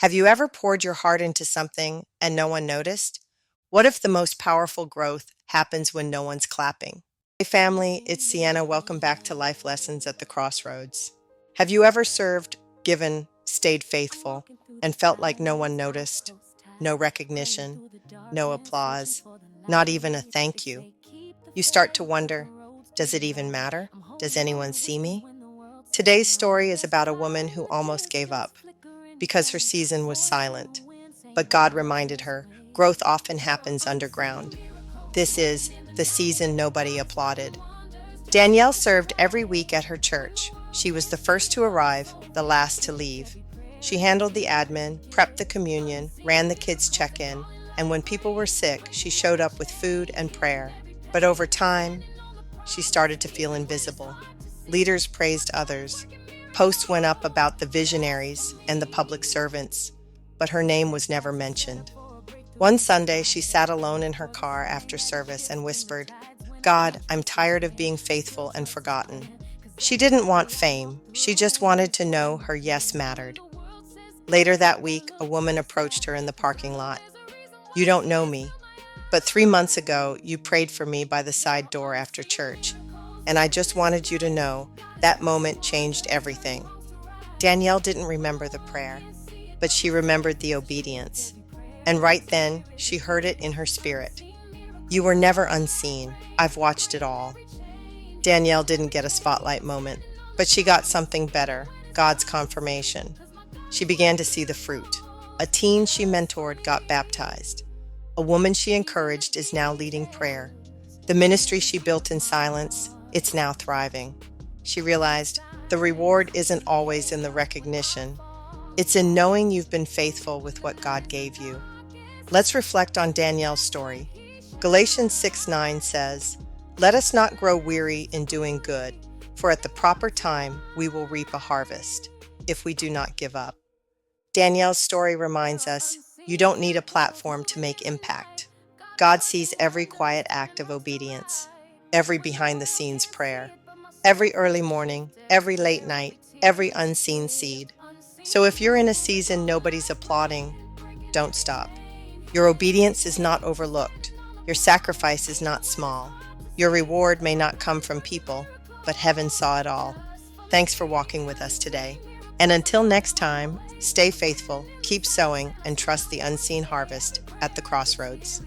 Have you ever poured your heart into something and no one noticed? What if the most powerful growth happens when no one's clapping? Hey family, it's Sienna. Welcome back to Life Lessons at the Crossroads. Have you ever served, given, stayed faithful, and felt like no one noticed? No recognition, no applause, not even a thank you. You start to wonder, does it even matter? Does anyone see me? Today's story is about a woman who almost gave up because her season was silent. But God reminded her, growth often happens underground. This is the season nobody applauded. Danielle served every week at her church. She was the first to arrive, the last to leave. She handled the admin, prepped the communion, ran the kids' check-in, and when people were sick, she showed up with food and prayer. But over time, she started to feel invisible. Leaders praised others. Posts went up about the visionaries and the public servants, but her name was never mentioned. One Sunday, she sat alone in her car after service and whispered, "God, I'm tired of being faithful and forgotten." She didn't want fame. She just wanted to know her yes mattered. Later that week, a woman approached her in the parking lot. "You don't know me, but 3 months ago, you prayed for me by the side door after church, and I just wanted you to know that moment changed everything." Danielle didn't remember the prayer, but she remembered the obedience. And right then, she heard it in her spirit. "You were never unseen. I've watched it all." Danielle didn't get a spotlight moment, but she got something better, God's confirmation. She began to see the fruit. A teen she mentored got baptized. A woman she encouraged is now leading prayer. The ministry she built in silence, it's now thriving. She realized the reward isn't always in the recognition. It's in knowing you've been faithful with what God gave you. Let's reflect on Danielle's story. Galatians 6:9 says, "Let us not grow weary in doing good, for at the proper time we will reap a harvest, if we do not give up." Danielle's story reminds us, you don't need a platform to make impact. God sees every quiet act of obedience, every behind-the-scenes prayer, every early morning, every late night, every unseen seed. So if you're in a season nobody's applauding, don't stop. Your obedience is not overlooked. Your sacrifice is not small. Your reward may not come from people, but heaven saw it all. Thanks for walking with us today. And until next time, stay faithful, keep sowing, and trust the unseen harvest at the crossroads.